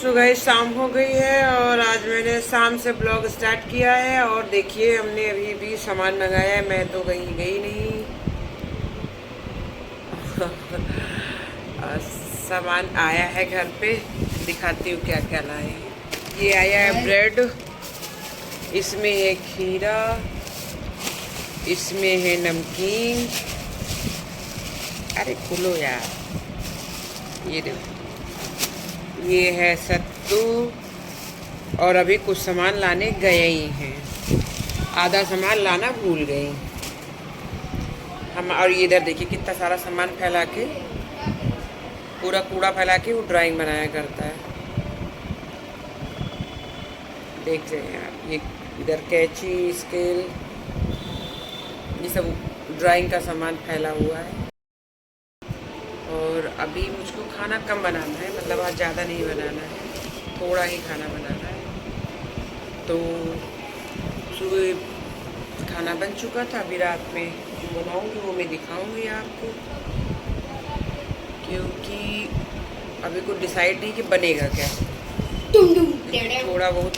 So guys शाम हो गई है और आज मैंने शाम से ब्लॉग स्टार्ट किया है। और देखिए हमने अभी भी सामान मंगाया है, मैं तो कहीं गई नहीं। और सामान आया है घर पे, दिखाती हूँ क्या क्या लाए हैं। ये आया है ब्रेड, इसमें है खीरा, इसमें है नमकीन। अरे खुलो यार, ये देखो, ये है सत्तू। और अभी कुछ सामान लाने गए ही हैं, आधा सामान लाना भूल गए हम। और ये इधर देखिए कितना सारा सामान फैला के, पूरा कूड़ा फैला के वो ड्राइंग बनाया करता है। देख रहे हैं आप, ये इधर कैंची, स्केल, ये सब ड्राइंग का सामान फैला हुआ है। और अभी मुझको खाना कम बनाना है, मतलब आज ज़्यादा नहीं बनाना है, थोड़ा ही खाना बनाना है। तो सुबह खाना बन चुका था, अभी रात में बनाऊंगी, वो मैं दिखाऊंगी आपको, क्योंकि अभी कुछ डिसाइड नहीं कि बनेगा क्या। थोड़ा बहुत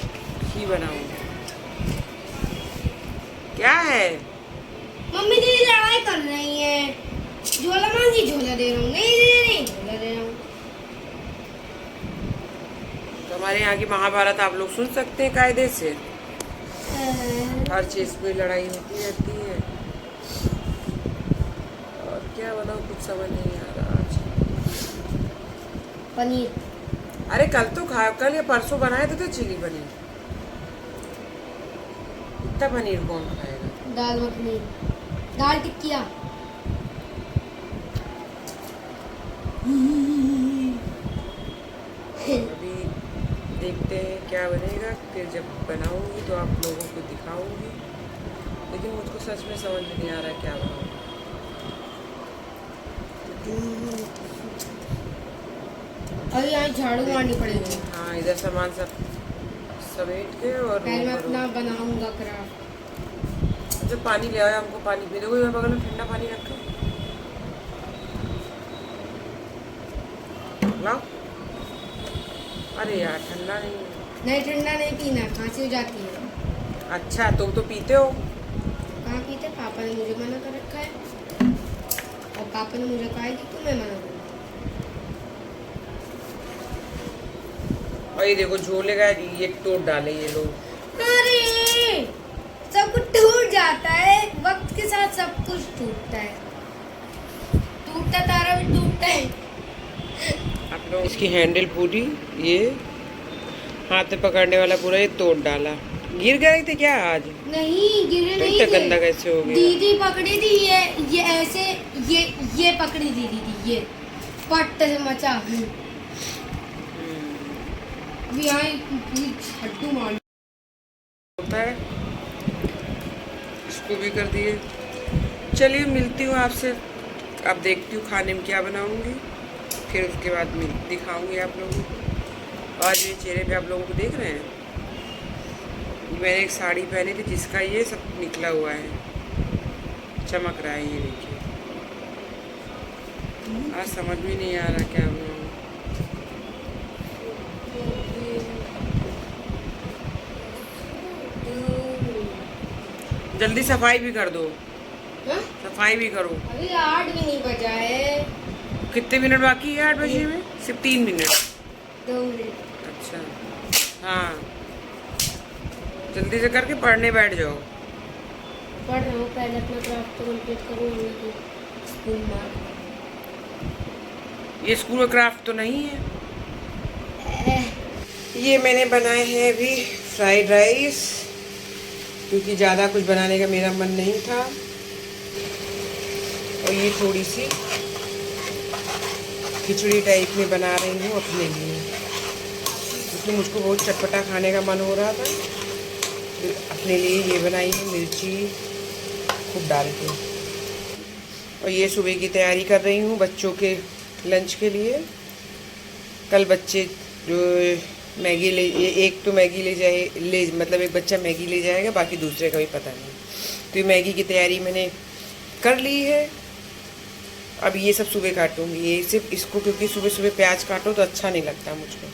ही बनाऊंगी। क्या है मम्मी दीदी लड़ाई कर रही है, झोला मांगी झोला दे रहा हूँ, नहीं दे रही झोला दे रहा हूँ। तो हमारे यहाँ की महाभारत आप लोग सुन सकते हैं कायदे से, हर चीज़ पे लड़ाई होती रहती है। और क्या बताऊँ, कुछ समझ नहीं आ रहा आज। पनीर, अरे कल या परसों बनाए थे चिली पनीर, इतना पनीर कौन खाएगा। दाल मखनी, दाल टिक्किया। अभी देखते हैं क्या बनेगा, फिर जब बनाऊंगी तो आप लोगों को दिखाऊंगी। लेकिन मुझको सच में समझ में नहीं आ रहा क्या बनाऊँ। अभी यहाँ झाड़ू मारनी पड़ेगी। हाँ, इधर सामान सब समेट के और पहले मैं अपना बनाऊंगा क्राफ्ट। जब पानी ले आया, हमको पानी पी देखो, यहाँ बगल में ठंडा पानी रखो, लाओ। अरे यार ठंडा नहीं ठंडा नहीं पीना, खांसी हो जाती है। अच्छा, तुम तो पीते हो। कहाँ पीते, पापा ने मुझे मना कर रखा है, और पापा ने मुझे कहा है कि तुम्हें मना करूँ। और ये देखो झोले का ये तोड़ डाले ये लोग। अरे सब कुछ टूट जाता है, वक्त के साथ सब कुछ टूटता है, टूटता तारा भी टूटता है। आप लोग इसकी हैंडल पूरी, ये हाथ में पकड़ने वाला पूरा ये तोड़ डाला। गिर गए थे क्या आज? नहीं गिरे तो नहीं इतना थे। गंदा कैसे हो गया? दीदी पकड़ी थी, ये ऐसे, ये पकड़ी थी दीदी, ये पट्ट से मचा। यहाँ छड्डू मार होता है, इसको भी कर दिए। चलिए मिलती हूँ आपसे, अब देखती हूँ खाने में क्या बनाऊंगी, फिर उसके बाद दिखाऊंगी आप लोगों को। आज मेरे चेहरे पे आप लोगों को देख रहे हैं, मैंने एक साड़ी पहनी थी जिसका ये सब निकला हुआ है, चमक रहा है, ये देखिए। आज समझ में नहीं आ रहा क्या बनाऊं। जल्दी सफाई भी कर दो। हाँ? सफाई भी करो। अभी 8 भी नहीं बजा है। कितने मिनट बाकी है 8 बजे में? सिर्फ 3 मिनट। 2 मिनट। अच्छा हाँ, जल्दी से करके पढ़ने बैठ जाओ। पढ़ रहा हूँ, पहले अपना क्राफ्ट तो कंप्लीट करूँ, स्कूल मार। ये स्कूल का क्राफ्ट तो नहीं है। ये मैंने बनाए हैं अभी फ्राइड राइस, क्योंकि ज़्यादा कुछ बनाने का मेरा मन नहीं था। और ये थोड़ी सी खिचड़ी टाइप में बना रही हूँ अपने लिए, क्योंकि मुझको बहुत चटपटा खाने का मन हो रहा था, तो अपने लिए ये बनाई है, मिर्ची खूब डाल के। और ये सुबह की तैयारी कर रही हूँ बच्चों के लंच के लिए। कल बच्चे जो मैगी एक तो मैगी मतलब एक बच्चा मैगी ले जाएगा, बाकी दूसरे का भी पता नहीं। तो ये मैगी की तैयारी मैंने कर ली है। अब ये सब सुबह काटूंगी, ये सिर्फ इसको, क्योंकि सुबह सुबह प्याज काटो तो अच्छा नहीं लगता मुझको।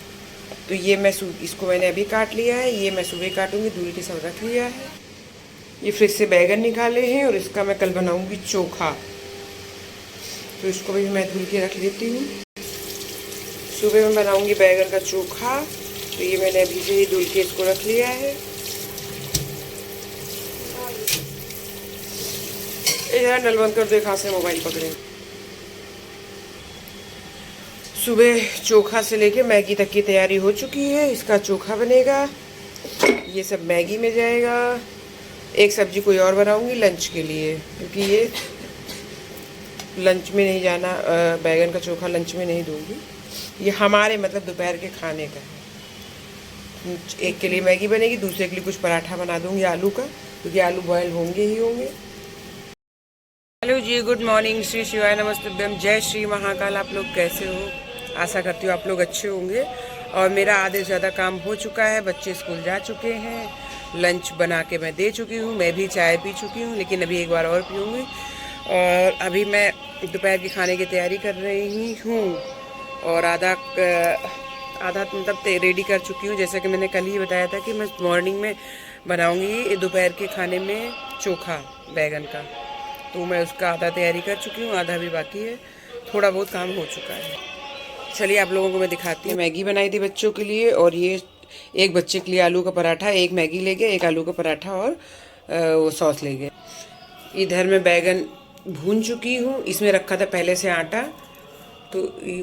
तो ये मैं इसको मैंने अभी काट लिया है, ये मैं सुबह काटूंगी, धुल के सब रख लिया है। ये फ्रिज से बैगन निकाले हैं और इसका मैं कल बनाऊंगी चोखा, तो इसको भी मैं धुल के रख लेती हूँ। सुबह में बनाऊंगी बैगन का चोखा, तो ये मैंने अभी से ही धुल के इसको रख लिया है। इधर नल बंद कर दो, कहाँ से मोबाइल पकड़े। सुबह चोखा से लेके मैगी तक की तैयारी हो चुकी है। इसका चोखा बनेगा, ये सब मैगी में जाएगा। एक सब्जी कोई और बनाऊंगी लंच के लिए, क्योंकि ये लंच में नहीं जाना, बैगन का चोखा लंच में नहीं दूंगी। ये हमारे मतलब दोपहर के खाने का है। एक के लिए मैगी बनेगी, दूसरे के लिए कुछ पराठा बना दूंगी आलू का, क्योंकि आलू बॉयल होंगे ही होंगे। हेलो जी, गुड मॉर्निंग, श्री शिवाय नमस्तुभ्यम, जय श्री महाकाल। आप लोग कैसे हो? आशा करती हूँ आप लोग अच्छे होंगे। और मेरा आधे से ज़्यादा काम हो चुका है, बच्चे स्कूल जा चुके हैं, लंच बना के मैं दे चुकी हूँ, मैं भी चाय पी चुकी हूँ, लेकिन अभी एक बार और पीऊँगी। और अभी मैं दोपहर की खाने की तैयारी कर रही हूँ और आधा मतलब रेडी कर चुकी हूँ। जैसा कि मैंने कल ही बताया था कि मैं मॉर्निंग में बनाऊँगी दोपहर के खाने में चोखा बैगन का, तो मैं उसका आधा तैयारी कर चुकी हूँ, आधा भी बाकी है, थोड़ा बहुत काम हो चुका है। चलिए आप लोगों को मैं दिखाती हूँ। मैगी बनाई थी बच्चों के लिए, और ये एक बच्चे के लिए आलू का पराठा, एक मैगी ले गए, एक आलू का पराठा और वो सॉस ले गए। इधर मैं बैगन भून चुकी हूँ, इसमें रखा था पहले से आटा, तो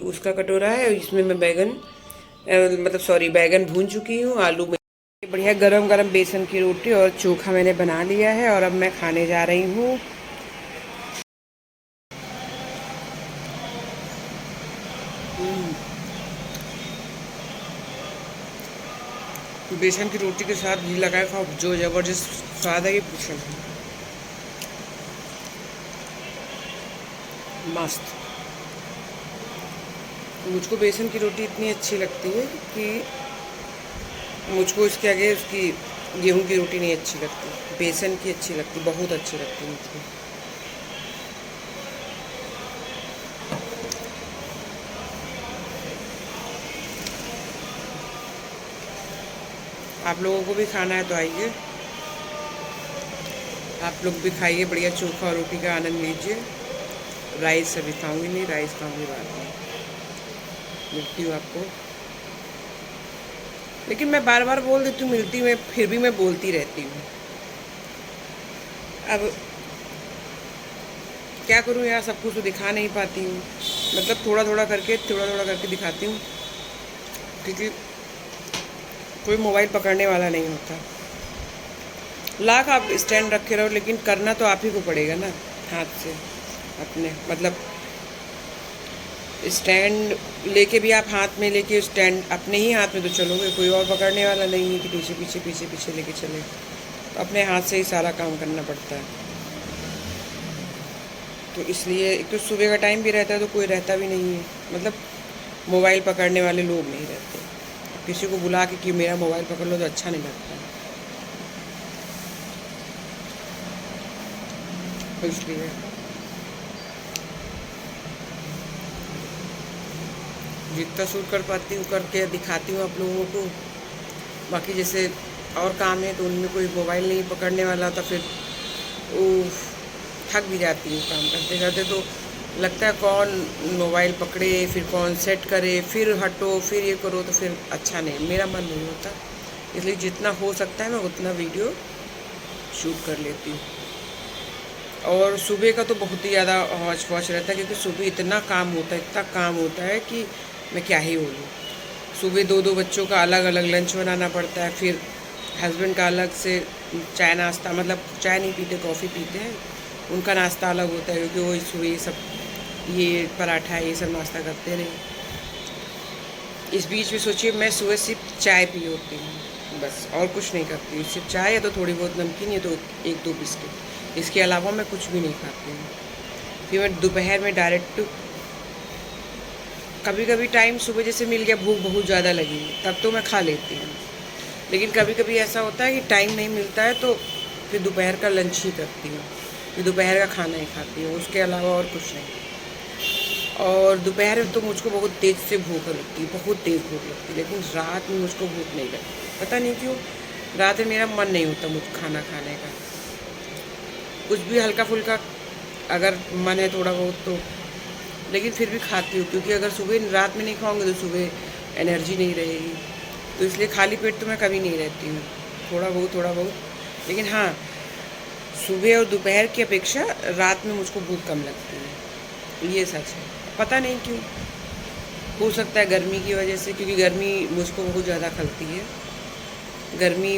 उसका कटोरा है, और इसमें मैं बैगन भून चुकी हूँ। आलू में बढ़िया गरम गरम बेसन की रोटी और चोखा मैंने बना लिया है, और अब मैं खाने जा रही हूँ। बेसन की रोटी के साथ घी लगाए खाओ, जो जबरदस्त स्वाद है कि पूछो मस्त। मुझको बेसन की रोटी इतनी अच्छी लगती है कि मुझको इसके आगे उसकी गेहूं की रोटी नहीं अच्छी लगती, बेसन की अच्छी लगती, बहुत अच्छी लगती है मुझको। आप लोगों को भी खाना है तो आइए, आप लोग भी खाइए, बढ़िया चोखा और रोटी का आनंद लीजिए। राइस अभी खाऊंगी नहीं, राइस खाऊंगी बाद में, मिलती हूँ आपको। लेकिन मैं बार बार बोल देती हूँ मिलती हूँ, फिर भी मैं बोलती रहती हूँ। अब क्या करूँ यार, सब कुछ तो दिखा नहीं पाती हूँ, मतलब थोड़ा थोड़ा करके दिखाती हूँ, क्योंकि कोई मोबाइल पकड़ने वाला नहीं होता। लाख आप स्टैंड रखे रहो, लेकिन करना तो आप ही को पड़ेगा ना, हाथ से अपने, मतलब स्टैंड लेके भी आप हाथ में लेके स्टैंड अपने ही हाथ में तो चलोगे, कोई और पकड़ने वाला नहीं है कि पीछे पीछे लेके चले, तो अपने हाथ से ही सारा काम करना पड़ता है। तो इसलिए एक तो सुबह का टाइम भी रहता है, तो कोई रहता भी नहीं है, मतलब मोबाइल पकड़ने वाले लोग नहीं रहते। किसी को बुला के कि मेरा मोबाइल पकड़ लो तो अच्छा नहीं लगता, तो इसलिए जितना शूट कर पाती हूँ करके दिखाती हूँ आप लोगों को। बाकी जैसे और काम है तो उनमें कोई मोबाइल नहीं पकड़ने वाला, तो फिर थक भी जाती हूँ काम करते करते, तो लगता है कौन मोबाइल पकड़े, फिर कौन सेट करे, फिर हटो, फिर ये करो, तो फिर अच्छा नहीं, मेरा मन नहीं होता। इसलिए जितना हो सकता है मैं उतना वीडियो शूट कर लेती हूँ। और सुबह का तो बहुत ही ज़्यादा हौच पौच रहता है, क्योंकि सुबह इतना काम होता है कि मैं क्या ही बोलूँ। सुबह दो बच्चों का अलग अलग लंच बनाना पड़ता है, फिर हस्बैंड का अलग से चाय नाश्ता, मतलब चाय नहीं पीते, कॉफ़ी पीते हैं, उनका नाश्ता अलग होता है, क्योंकि वो सुबह ये सब ये पराठा ये सब नाश्ता करते रहे। इस बीच में सोचिए मैं सुबह सिर्फ चाय पी होती हूँ, बस और कुछ नहीं करती हूँ, सिर्फ चाय या तो थोड़ी बहुत नमकीन या तो 1-2 बिस्किट, इसके अलावा मैं कुछ भी नहीं खाती हूँ। फिर मैं दोपहर में डायरेक्ट, कभी कभी टाइम सुबह जैसे मिल गया, भूख बहुत ज़्यादा लगी तब तो मैं खा लेती हूँ, लेकिन कभी कभी ऐसा होता है कि टाइम नहीं मिलता है, तो फिर दोपहर का लंच ही करती हूँ, फिर दोपहर का खाना ही खाती हूँ, उसके अलावा और कुछ नहीं। और दोपहर में तो मुझको बहुत तेज़ से भूख लगती है, बहुत तेज़ भूख लगती है, लेकिन रात में मुझको भूख नहीं लगती, पता नहीं क्यों। रात में मेरा मन नहीं होता मुझ खाना खाने का, कुछ भी हल्का फुल्का अगर मन है थोड़ा बहुत तो, लेकिन फिर भी खाती हूँ, क्योंकि अगर सुबह रात में नहीं खाऊंगी तो सुबह एनर्जी नहीं रहेगी, तो इसलिए खाली पेट तो मैं कभी नहीं रहती हूँ, थोड़ा बहुत। लेकिन हाँ, सुबह और दोपहर की अपेक्षा रात में मुझको भूख कम लगती है, ये सच है। पता नहीं क्यों, हो सकता है गर्मी की वजह से, क्योंकि गर्मी मुझको बहुत ज़्यादा खलती है, गर्मी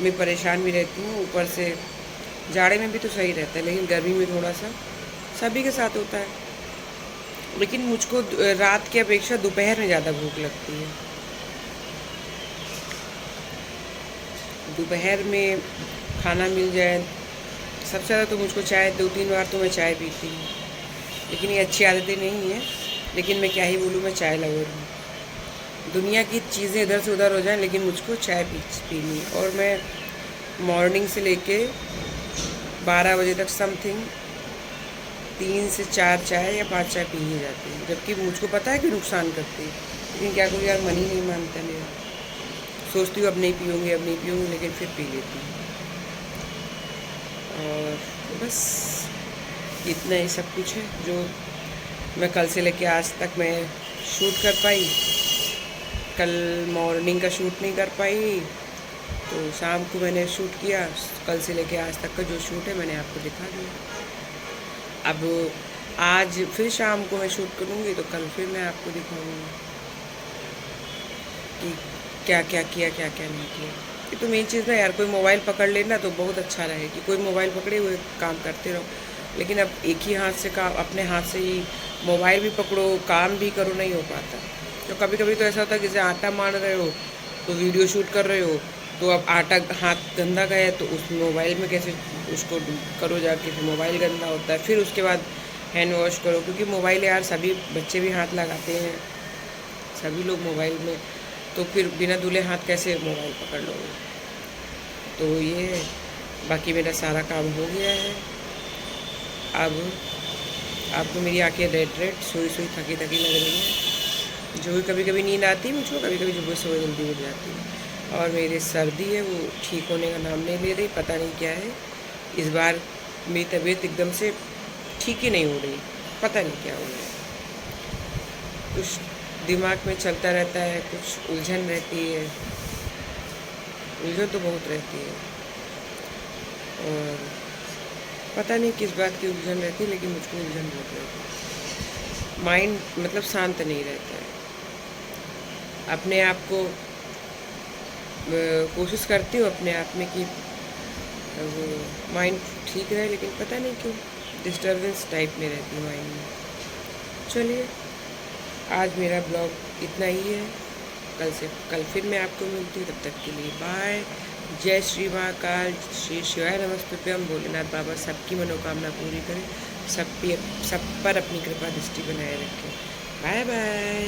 में परेशान भी रहती हूँ, ऊपर से जाड़े में भी तो सही रहता है, लेकिन गर्मी में थोड़ा सा सभी के साथ होता है। लेकिन मुझको रात की अपेक्षा दोपहर में ज़्यादा भूख लगती है। दोपहर में खाना मिल जाए, सबसे ज़्यादा तो मुझको चाय, 2-3 बार तो मैं चाय पीती हूँ, लेकिन ये अच्छी आदतें नहीं है, लेकिन मैं क्या ही बोलूँ, मैं चाय लवर हूँ। दुनिया की चीज़ें इधर से उधर हो जाएं, लेकिन मुझको चाय पीनी है, और मैं मॉर्निंग से लेके 12 बजे तक समथिंग 3 से 4 चाय या 5 चाय पी ही जाती है, जबकि मुझको पता है कि नुकसान करती है, लेकिन क्या करूँ यार, मन ही नहीं मानता मेरा। सोचती हूँ अब नहीं पीऊँगी, लेकिन फिर पी लेती हूँ। और बस इतना ही सब कुछ है जो मैं कल से लेके आज तक मैं शूट कर पाई। कल मॉर्निंग का शूट नहीं कर पाई, तो शाम को मैंने शूट किया। कल से लेके आज तक का जो शूट है मैंने आपको दिखा दिया। अब आज फिर शाम को मैं शूट करूँगी, तो कल फिर मैं आपको दिखाऊँगी कि क्या क्या किया, क्या क्या नहीं किया। ये तो मेन चीज़ ना यार, कोई मोबाइल पकड़ लेना तो बहुत अच्छा रहे कि कोई मोबाइल पकड़े हुए काम करते रहो, लेकिन अब एक ही हाथ से काम, अपने हाथ से ही मोबाइल भी पकड़ो, काम भी करो, नहीं हो पाता। तो कभी कभी तो ऐसा होता है कि जैसे आटा मार रहे हो तो वीडियो शूट कर रहे हो, तो अब आटा हाथ गंदा गया है, तो उस मोबाइल में कैसे उसको करो जाके, फिर मोबाइल गंदा होता है, फिर उसके बाद हैंड वॉश करो, क्योंकि मोबाइल यार सभी बच्चे भी हाथ लगाते हैं, सभी लोग मोबाइल में, तो फिर बिना धुले हाथ कैसे मोबाइल पकड़ लोगे। तो ये बाकी मेरा सारा काम हो गया है। अब आपको मेरी आंखें रेड सोई थकी लग रही है, जो कभी कभी नींद आती है मुझको, कभी कभी सुबह जल्दी उठ जाती है, और मेरी सर्दी है वो ठीक होने का नाम नहीं ले रही, पता नहीं क्या है। इस बार मेरी तबीयत एकदम से ठीक ही नहीं हो रही, पता नहीं क्या हो रहा है, कुछ दिमाग में चलता रहता है, कुछ उलझन रहती है, उलझन तो बहुत रहती है, और पता नहीं किस बात की उलझन रहती है, लेकिन मुझको उलझन बहुत रहती है। माइंड मतलब शांत नहीं रहता है। अपने आप को कोशिश करती हूँ अपने आप में कि वो माइंड ठीक रहे, लेकिन पता नहीं क्यों डिस्टर्बेंस टाइप में रहती है माइंड में। चलिए, आज मेरा ब्लॉग इतना ही है, कल फिर मैं आपको मिलती हूँ, तब तक के लिए बाय। जय श्री महाकाल, श्री शिवाय नमस्तुभ्यम। भोलेनाथ बाबा सबकी मनोकामना पूरी करें, सब पर अपनी कृपा दृष्टि बनाए रखें। Bye bye.